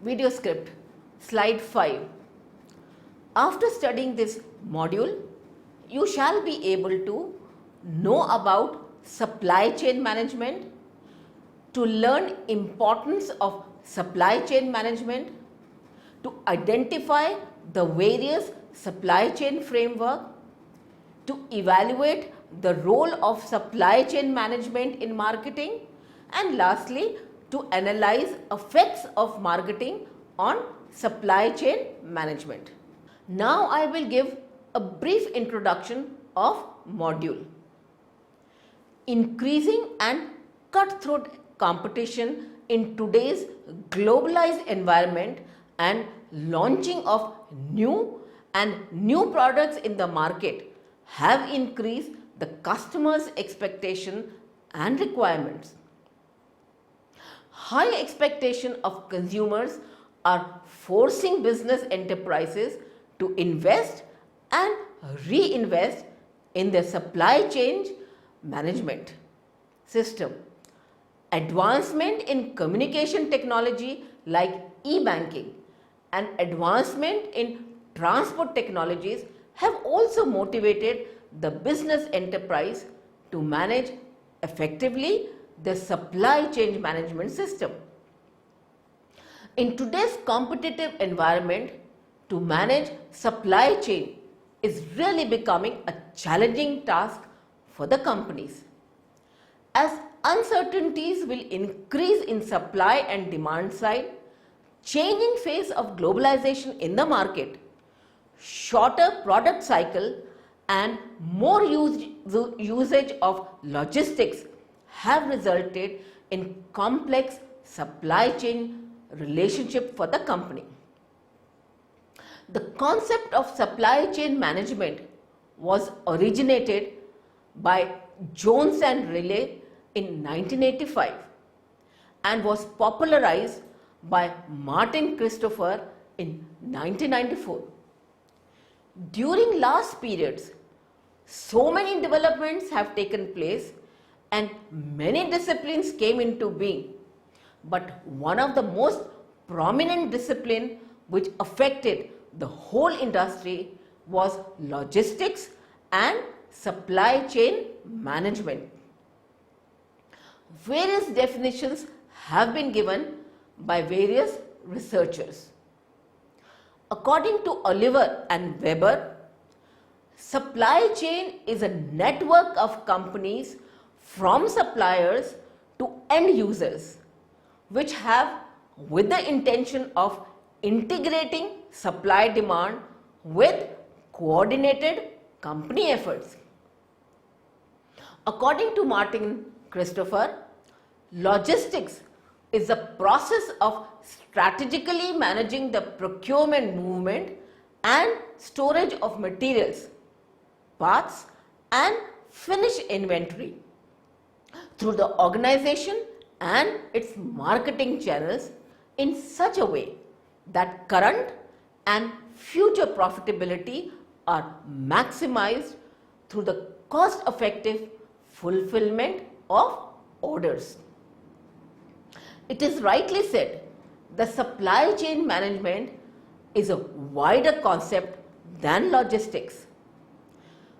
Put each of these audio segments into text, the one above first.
Video script, slide 5. After studying this module, you shall be able to know about supply chain management, to learn importance of supply chain management, to identify the various supply chain framework, to evaluate the role of supply chain management in marketing, and lastly to analyze effects of marketing on supply chain management. Now I will give a brief introduction of module. Increasing and cutthroat competition in today's globalized environment and launching of new products in the market have increased the customer's expectation and requirements. High expectation of consumers are forcing business enterprises to invest and reinvest in their supply chain management system. Advancement in communication technology like e-banking and advancement in transport technologies have also motivated the business enterprise to manage effectively the supply chain management system. In today's competitive environment, to manage supply chain is really becoming a challenging task for the companies. As uncertainties will increase in supply and demand side, changing phase of globalization in the market, shorter product cycle and more usage of logistics have resulted in complex supply chain relationship for the company. The concept of supply chain management was originated by Jones and Riley in 1985 and was popularized by Martin Christopher in 1994. During last periods, so many developments have taken place and many disciplines came into being, but one of the most prominent discipline which affected the whole industry was logistics and supply chain management. Various definitions have been given by various researchers. According to Oliver and Weber, supply chain is a network of companies from suppliers to end users, which have with the intention of integrating supply demand with coordinated company efforts. According to Martin Christopher, logistics is the process of strategically managing the procurement, movement and storage of materials, parts and finished inventory through the organization and its marketing channels in such a way that current and future profitability are maximized through the cost-effective fulfillment of orders. It is rightly said the supply chain management is a wider concept than logistics.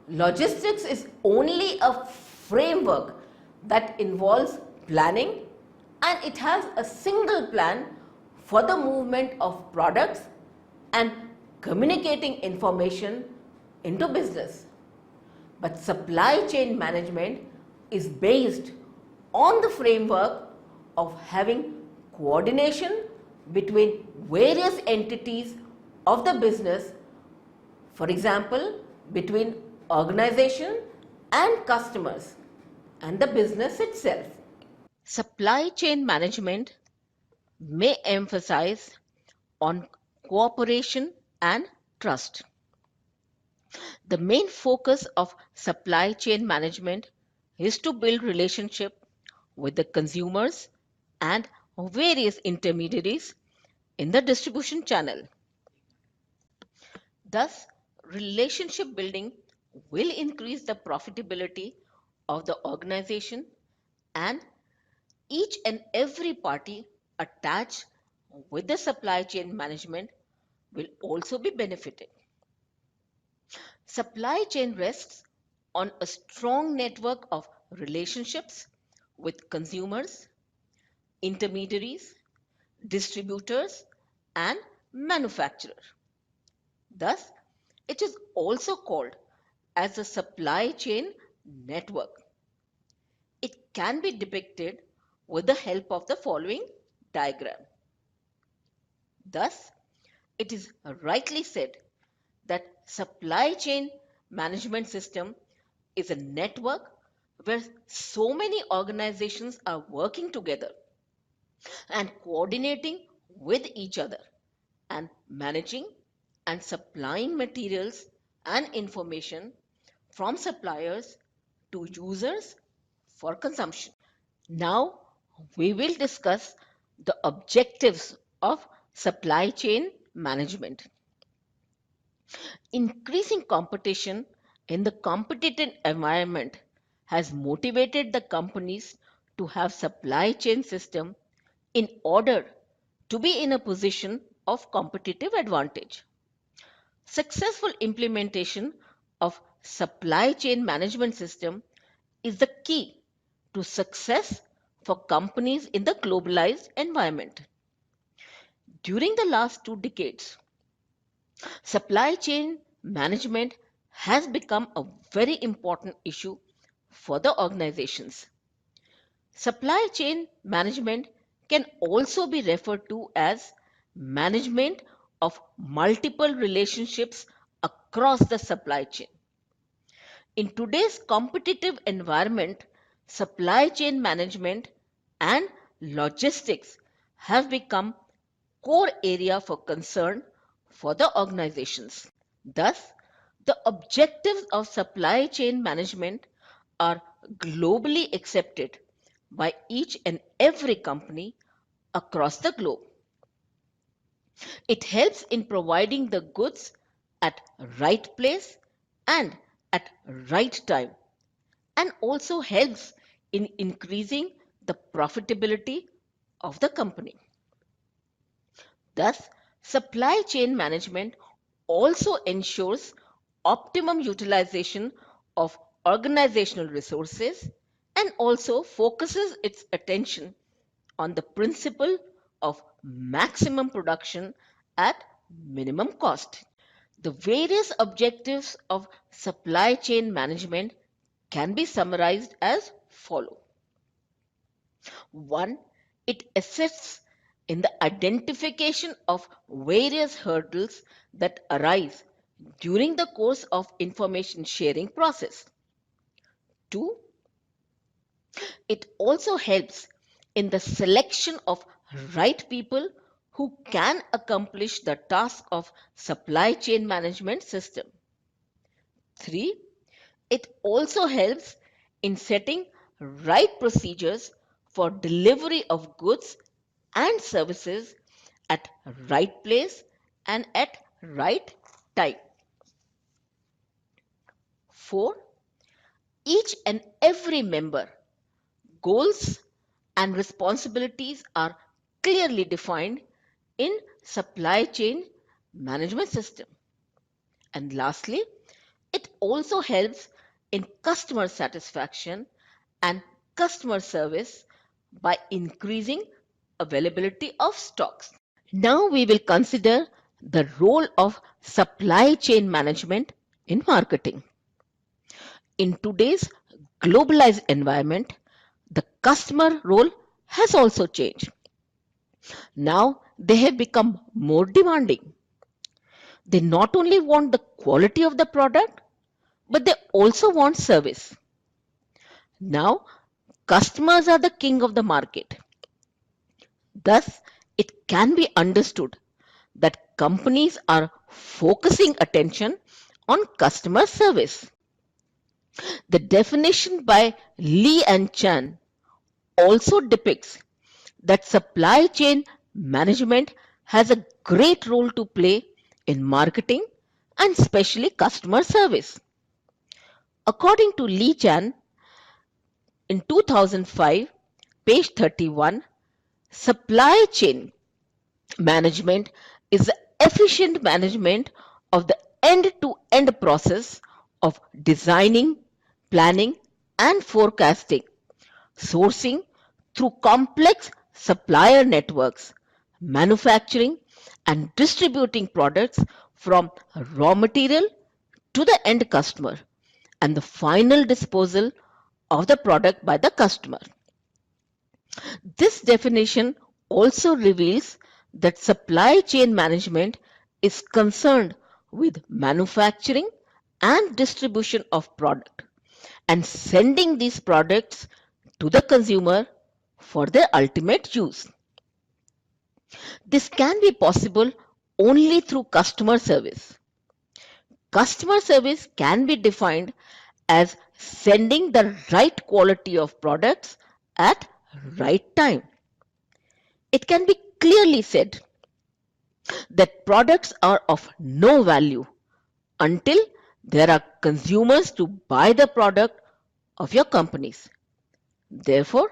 Logistics is only a framework that involves planning, and it has a single plan for the movement of products and communicating information into business. But supply chain management is based on the framework of having coordination between various entities of the business, for example, between organization and customers and the business itself. Supply chain management may emphasize on cooperation and trust. The main focus of supply chain management is to build relationship with the consumers and various intermediaries in the distribution channel. Thus, relationship building will increase the profitability of the organization, and each and every party attach with the supply chain management will also be benefited. Supply chain rests on a strong network of relationships with consumers, intermediaries, distributors, and manufacturers. Thus, it is also called as a supply chain network. It can be depicted with the help of the following diagram. Thus, it is rightly said that supply chain management system is a network where so many organizations are working together and coordinating with each other and managing and supplying materials and information from suppliers to users for consumption. Now we will discuss the objectives of supply chain management. Increasing competition in the competitive environment has motivated the companies to have supply chain system in order to be in a position of competitive advantage. Successful implementation of supply chain management system is the key to success for companies in the globalized environment. During the last 2 decades, supply chain management has become a very important issue for the organizations. Supply chain management can also be referred to as management of multiple relationships across the supply chain. In today's competitive environment, supply chain management and logistics have become core area for concern for the organizations. Thus, the objectives of supply chain management are globally accepted by each and every company across the globe. It helps in providing the goods at right place and at right time, and also helps in increasing the profitability of the company. Thus, supply chain management also ensures optimum utilization of organizational resources and also focuses its attention on the principle of maximum production at minimum cost. The various objectives of supply chain management can be summarized as follow. 1. It assists in the identification of various hurdles that arise during the course of information sharing process. 2. It also helps in the selection of right people who can accomplish the task of supply chain management system. 3. It also helps in setting right procedures for delivery of goods and services at right place and at right time. 4. Each and every member goals and responsibilities are clearly defined in supply chain management system. And lastly, it also helps in customer satisfaction and customer service by increasing availability of stocks. Now we will consider the role of supply chain management in marketing. In today's globalized environment, the customer role has also changed. Now they have become more demanding. They not only want the quality of the product, but they also want service. Now, customers are the king of the market. Thus, it can be understood that companies are focusing attention on customer service. The definition by Lee and Chan also depicts that supply chain management has a great role to play in marketing and especially customer service. According to Lee Chan, in 2005, page 31, supply chain Management is the efficient management of the end-to-end process of designing, planning, and forecasting, sourcing through complex supplier networks, manufacturing and distributing products from raw material to the end customer, and the final disposal of the product by the customer. This definition also reveals that supply chain management is concerned with manufacturing and distribution of product and sending these products to the consumer for their ultimate use. This can be possible only through customer service. Customer service can be defined as sending the right quality of products at right time. It can be clearly said that products are of no value until there are consumers to buy the product of your companies. Therefore,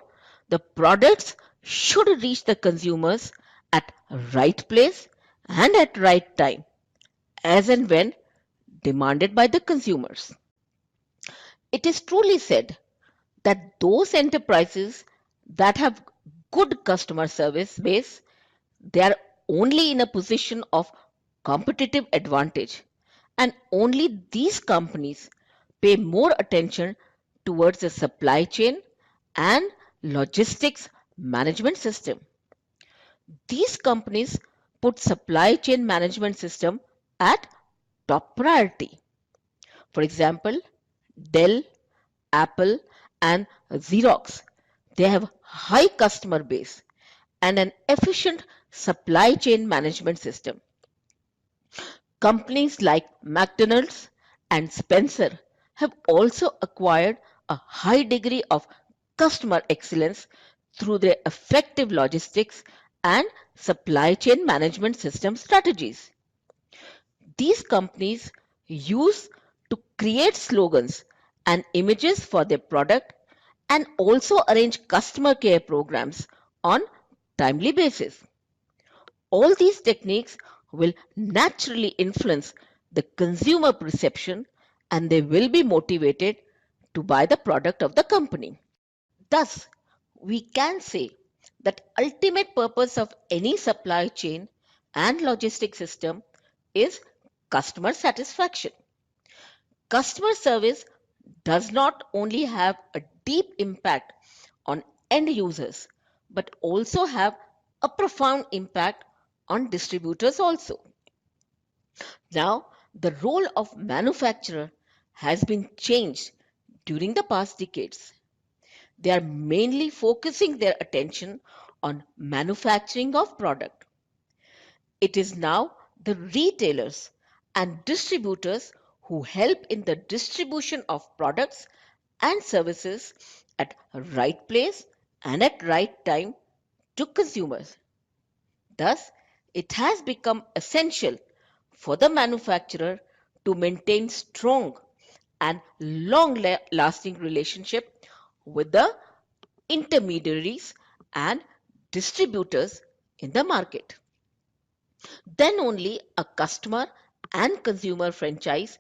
the products should reach the consumers at right place and at right time, as and when demanded by the consumers. It is truly said that those enterprises that have good customer service base, they are only in a position of competitive advantage, and only these companies pay more attention towards the supply chain and logistics management system. These companies put supply chain management system at top priority. For example, Dell, Apple, and Xerox, they have high customer base and an efficient supply chain management system. Companies like McDonald's and Spencer have also acquired a high degree of customer excellence through their effective logistics and supply chain management system strategies. These companies use to create slogans and images for their product and also arrange customer care programs on timely basis. All these techniques will naturally influence the consumer perception and they will be motivated to buy the product of the company. Thus, we can say that ultimate purpose of any supply chain and logistic system is customer satisfaction. Customer service does not only have a deep impact on end users but also have a profound impact on distributors also. Now, the role of manufacturer has been changed during the past decades. They are mainly focusing their attention on manufacturing of product. It is now the retailers and distributors who help in the distribution of products and services at right place and at right time to consumers. Thus, it has become essential for the manufacturer to maintain strong and long lasting relationship with the intermediaries and distributors in the market. Then only a customer and consumer franchise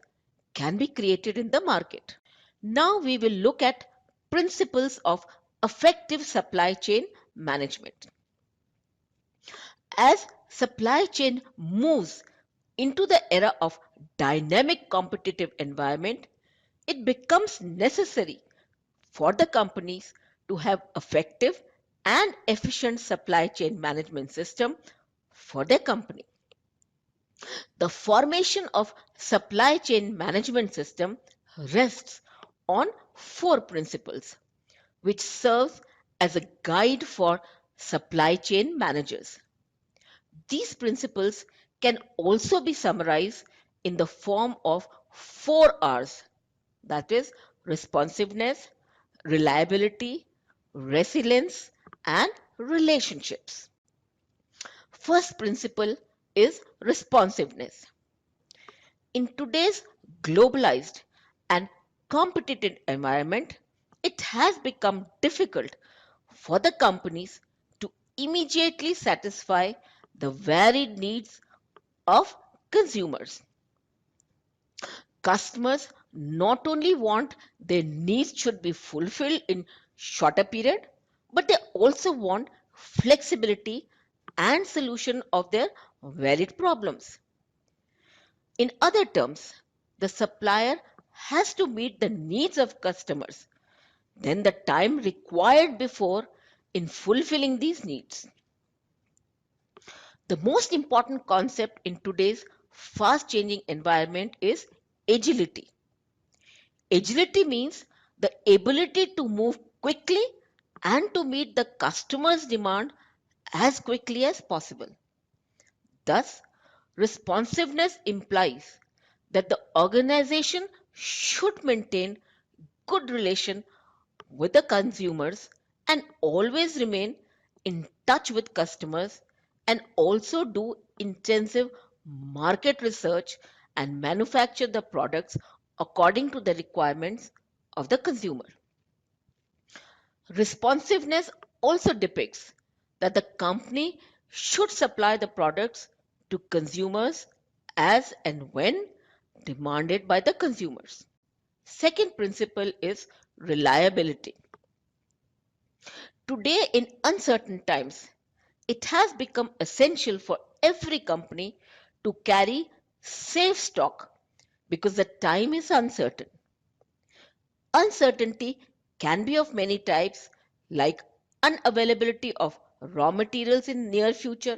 can be created in the market. Now we will look at principles of effective supply chain management. As supply chain moves into the era of dynamic competitive environment, it becomes necessary for the companies to have effective and efficient supply chain management system for their company. The formation of supply chain management system rests on four principles which serves as a guide for supply chain managers. These principles can also be summarized in the form of 4 R's, that is responsiveness, reliability, resilience, and relationships. First principle is responsiveness. In today's globalized and competitive environment, it has become difficult for the companies to immediately satisfy the varied needs of consumers. Customers not only want their needs should be fulfilled in shorter period, but they also want flexibility and solution of their varied problems. In other terms, the supplier has to meet the needs of customers, then the time required before in fulfilling these needs. The most important concept in today's fast changing environment is agility. Agility means the ability to move quickly and to meet the customer's demand as quickly as possible. Thus, responsiveness implies that the organization should maintain good relation with the consumers and always remain in touch with customers and also do intensive market research and manufacture the products according to the requirements of the consumer. Responsiveness also depicts that the company should supply the products to consumers as and when demanded by the consumers. Second principle is reliability. Today, in uncertain times, it has become essential for every company to carry safe stock because the time is uncertain. Uncertainty can be of many types, like unavailability of raw materials in near future,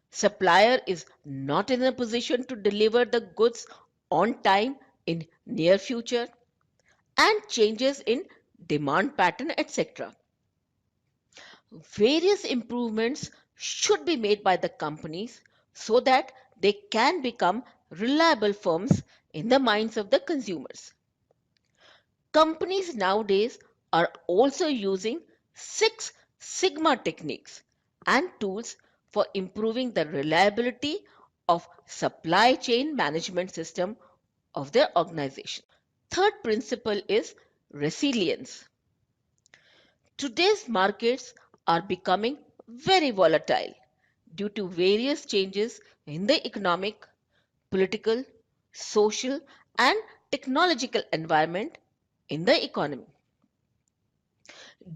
supplier is not in a position to deliver the goods on time in near future, and changes in demand pattern, etc. Various improvements should be made by the companies so that they can become reliable firms in the minds of the consumers. Companies nowadays are also using Six Sigma techniques and tools for improving the reliability of supply chain management system of their organization. Third principle is resilience. Today's markets are becoming very volatile due to various changes in the economic, political, social, and technological environment in the economy.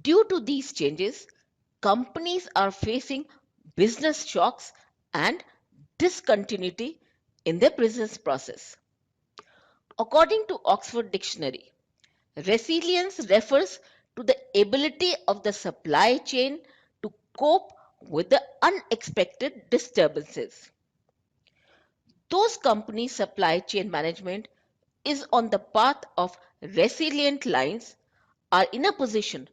Due to these changes, companies are facing business shocks and discontinuity in their business process. According to Oxford Dictionary, resilience refers to the ability of the supply chain to cope with the unexpected disturbances. Those companies' supply chain management is on the path of resilient lines are in a position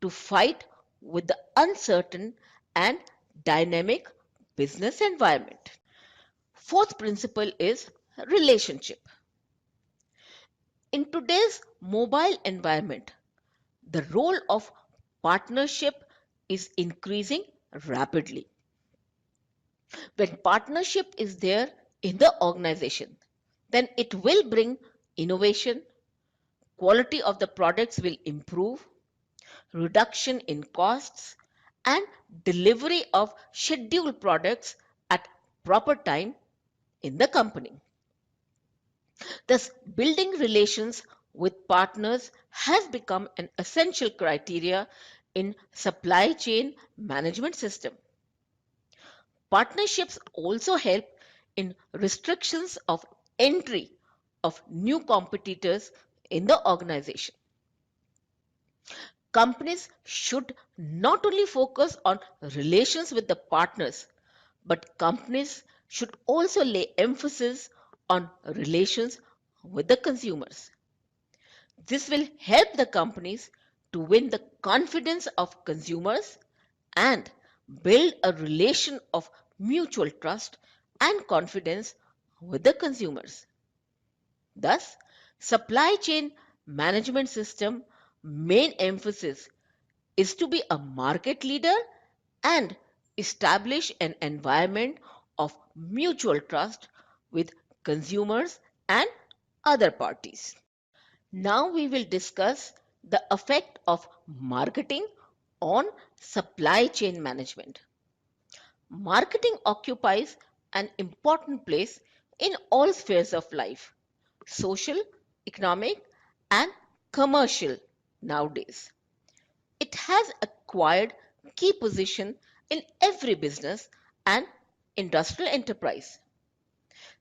to fight with the uncertain and dynamic business environment. Fourth principle is relationship. In today's mobile environment, the role of partnership is increasing rapidly. When partnership is there in the organization, then it will bring innovation, quality of the products will improve, reduction in costs, and delivery of scheduled products at proper time in the company. Thus, building relations with partners has become an essential criteria in supply chain management system. Partnerships also help in restrictions of entry of new competitors in the organization. Companies should not only focus on relations with the partners, but companies should also lay emphasis on relations with the consumers. This will help the companies to win the confidence of consumers and build a relation of mutual trust and confidence with the consumers. Thus, supply chain management system main emphasis is to be a market leader and establish an environment of mutual trust with consumers and other parties. Now we will discuss the effect of marketing on supply chain management. Marketing occupies an important place in all spheres of life, social, economic, and commercial nowadays. It has acquired key position in every business and industrial enterprise.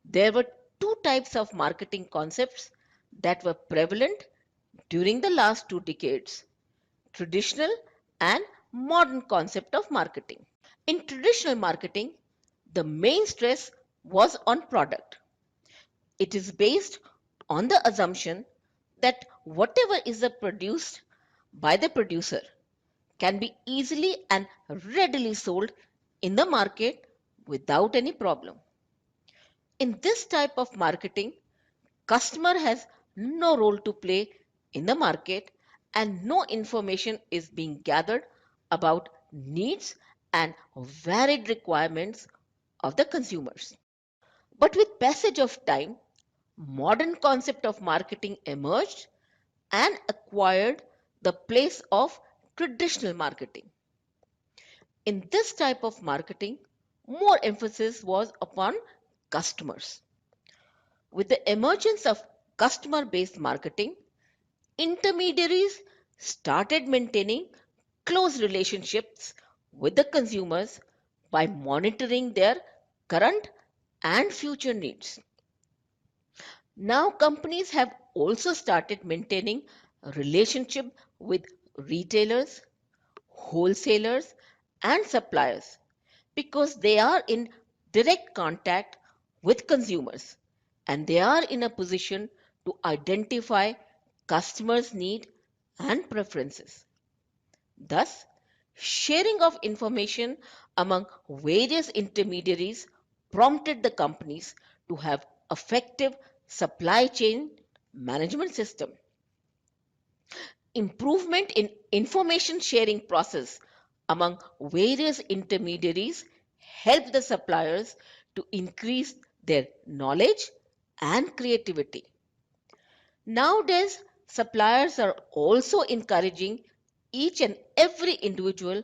There were two types of marketing concepts that were prevalent during the last 2 decades: traditional and modern concept of marketing. In traditional marketing, the main stress was on product. It is based on the assumption that whatever is produced by the producer can be easily and readily sold in the market without any problem. In this type of marketing, customer has no role to play in the market and no information is being gathered about needs and varied requirements of the consumers. But with passage of time, modern concept of marketing emerged and acquired the place of traditional marketing. In this type of marketing, more emphasis was upon customers. With the emergence of customer-based marketing, intermediaries started maintaining close relationships with the consumers by monitoring their current and future needs. Now companies have also started maintaining a relationship with retailers, wholesalers, and suppliers because they are in direct contact with consumers and they are in a position to identify customers' need and preferences. Thus, sharing of information among various intermediaries prompted the companies to have effective supply chain management system. Improvement in information sharing process among various intermediaries help the suppliers to increase their knowledge and creativity. Nowadays, suppliers are also encouraging each and every individual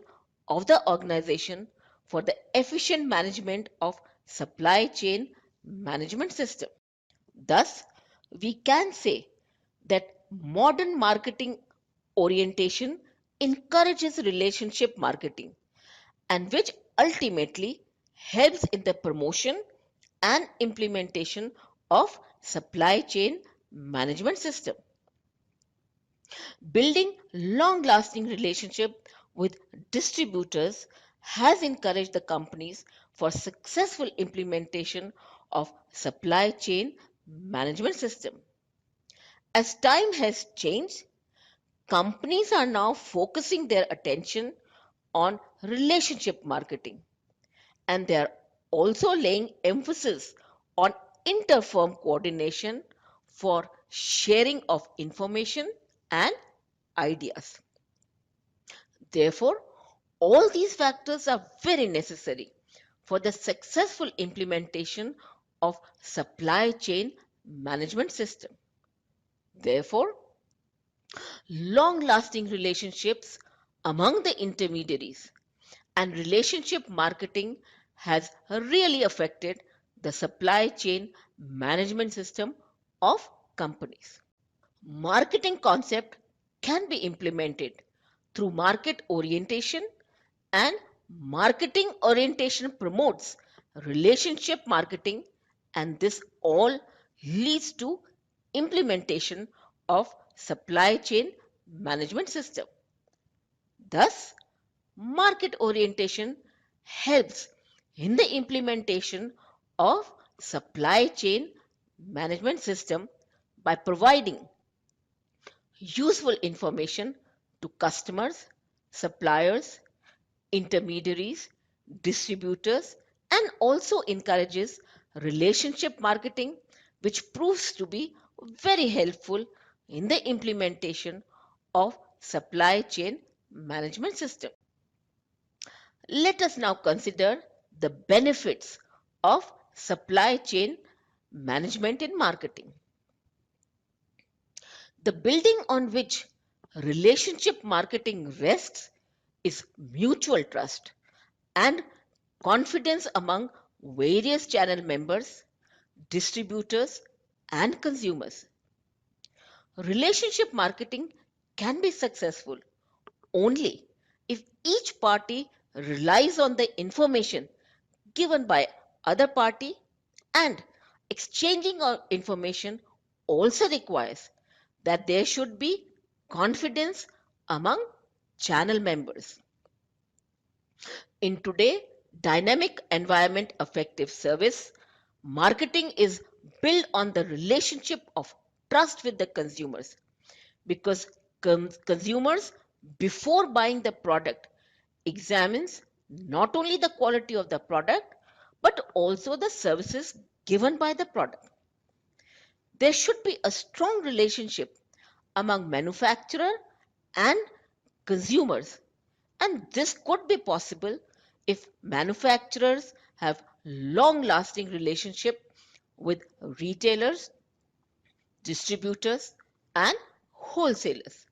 of the organization for the efficient management of supply chain management system. Thus, we can say that modern marketing orientation encourages relationship marketing and which ultimately helps in the promotion and implementation of supply chain management system. Building long-lasting relationship with distributors has encouraged the companies for successful implementation of supply chain management system. As time has changed, companies are now focusing their attention on relationship marketing and they are also laying emphasis on inter-firm coordination for sharing of information and ideas. Therefore, all these factors are very necessary for the successful implementation of supply chain management system. Therefore, long-lasting relationships among the intermediaries and relationship marketing has really affected the supply chain management system of companies. Marketing concept can be implemented through market orientation and marketing orientation promotes relationship marketing and this all leads to implementation of supply chain management system. Thus, market orientation helps in the implementation of supply chain management system by providing useful information to customers, suppliers, intermediaries, distributors, and also encourages relationship marketing, which proves to be very helpful in the implementation of supply chain management system. Let us now consider the benefits of supply chain management in marketing. The building on which relationship marketing rests is mutual trust and confidence among various channel members, distributors, and consumers. Relationship marketing can be successful only if each party relies on the information given by other party, and exchanging of information also requires that there should be confidence among channel members. In today's dynamic environment effective service, marketing is built on the relationship of trust with the consumers, because consumers, before buying the product, examines not only the quality of the product but also the services given by the product. There should be a strong relationship among manufacturer and consumers, and this could be possible if manufacturers have long lasting relationship with retailers, distributors, and wholesalers.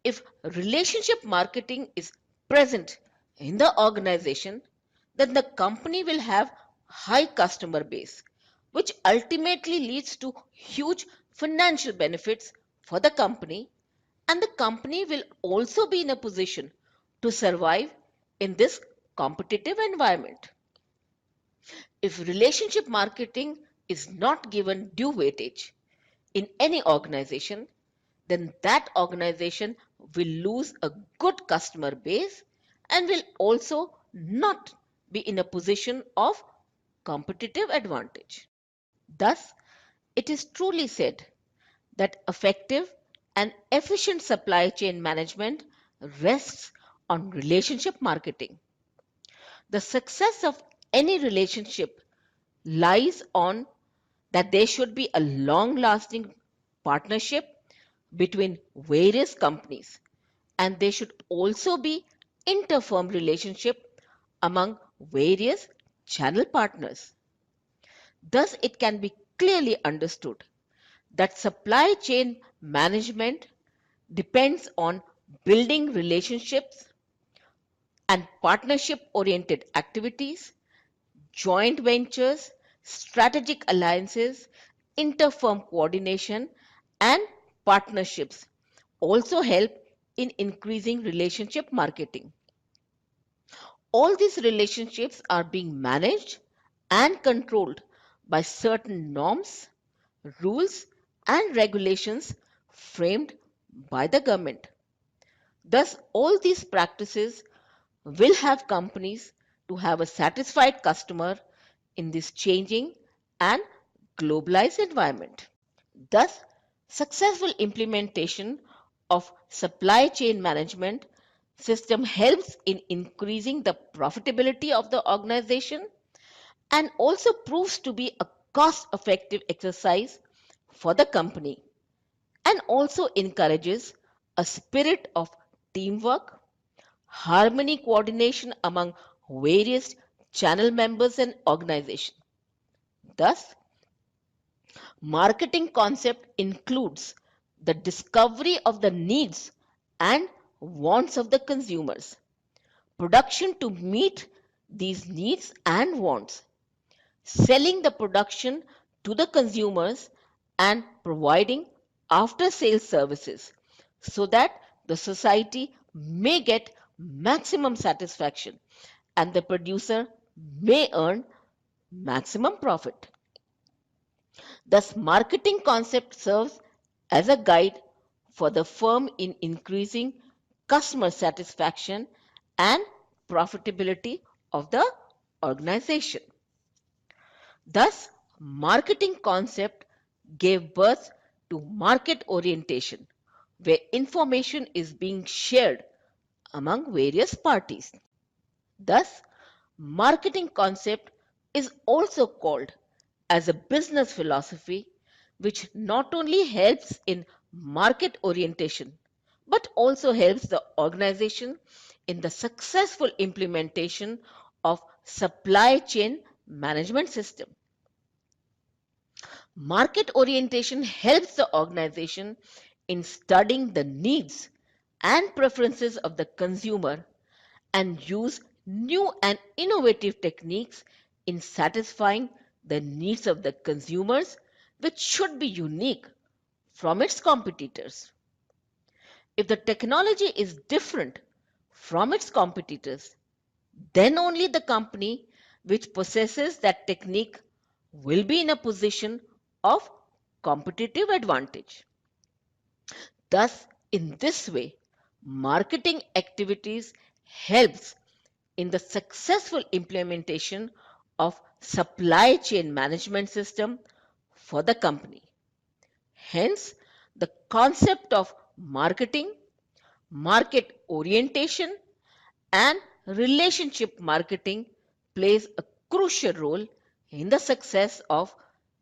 If relationship marketing is present in the organization, then the company will have high customer base, which ultimately leads to huge financial benefits for the company, and the company will also be in a position to survive in this competitive environment. If relationship marketing is not given due weightage in any organization, then that organization will lose a good customer base and will also not be in a position of competitive advantage. Thus, it is truly said that effective and efficient supply chain management rests on relationship marketing. The success of any relationship lies on that there should be a long lasting partnership between various companies, and there should also be inter-firm relationship among various channel partners. Thus, it can be clearly understood that supply chain management depends on building relationships and partnership oriented activities, joint ventures, strategic alliances, inter-firm coordination, and partnerships also help in increasing relationship marketing. All these relationships are being managed and controlled by certain norms, rules, and regulations framed by the government. Thus, all these practices will have companies to have a satisfied customer in this changing and globalized environment. Thus, successful implementation of supply chain management system helps in increasing the profitability of the organization and also proves to be a cost effective exercise for the company, and also encourages a spirit of teamwork, harmony, coordination among various channel members and organization. Thus, marketing concept includes the discovery of the needs and wants of the consumers, production to meet these needs and wants, selling the production to the consumers, and providing after sales services so that the society may get maximum satisfaction and the producer may earn maximum profit. Thus, marketing concept serves as a guide for the firm in increasing customer satisfaction and profitability of the organization. Thus, marketing concept gave birth to market orientation, where information is being shared among various parties. Thus, marketing concept is also called as a business philosophy, which not only helps in market orientation but also helps the organization in the successful implementation of supply chain management system. Market orientation helps the organization in studying the needs and preferences of the consumer and use new and innovative techniques in satisfying the needs of the consumers, which should be unique from its competitors. If the technology is different from its competitors, then only the company which possesses that technique will be in a position of competitive advantage. Thus, in this way, marketing activities helps in the successful implementation of supply chain management system for the company. Hence, the concept of marketing, market orientation, and relationship marketing plays a crucial role in the success of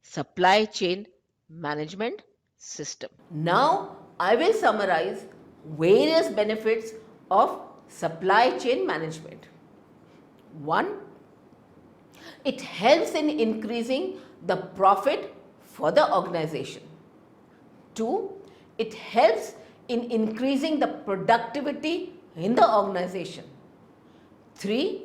supply chain management system. Now, I will summarize various benefits of supply chain management. 1. It helps in increasing the profit for the organization. 2. It helps in increasing the productivity in the organization. 3.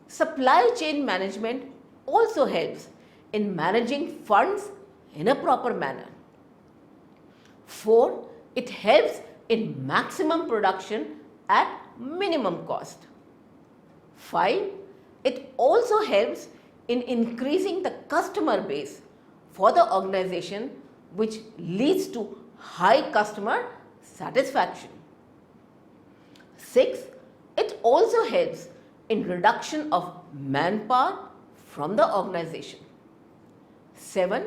Supply chain management also helps in managing funds in a proper manner. 4. It helps in maximum production at minimum cost. 5. It also helps in increasing the customer base for the organization, which leads to high customer satisfaction. 6. It also helps in reduction of manpower from the organization. 7.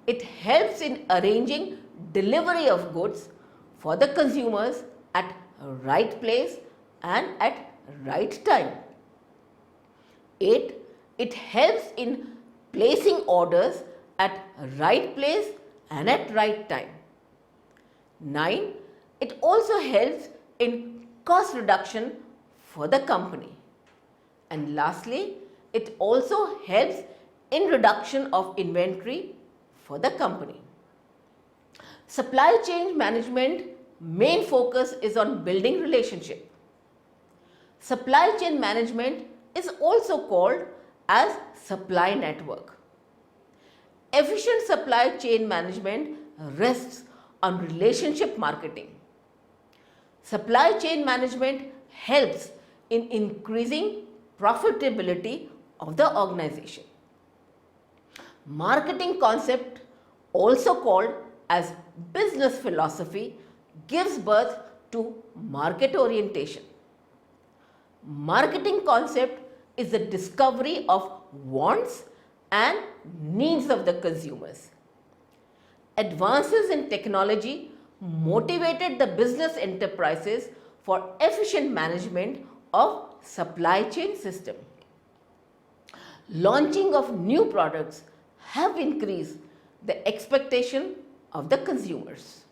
It helps in arranging delivery of goods for the consumers at right place and at right time. 8. It helps in placing orders at right place and at right time. 9. It also helps in cost reduction for the company. And lastly, it also helps in reduction of inventory for the company. Supply chain management main focus is on building relationship. Supply chain management is also called as supply network. Efficient supply chain management rests on relationship marketing. Supply chain management helps in increasing profitability of the organization. Marketing concept, also called as business philosophy, gives birth to market orientation. Marketing concept is the discovery of wants and needs of the consumers. Advances in technology motivated the business enterprises for efficient management of supply chain system. Launching of new products have increased the expectation of the consumers.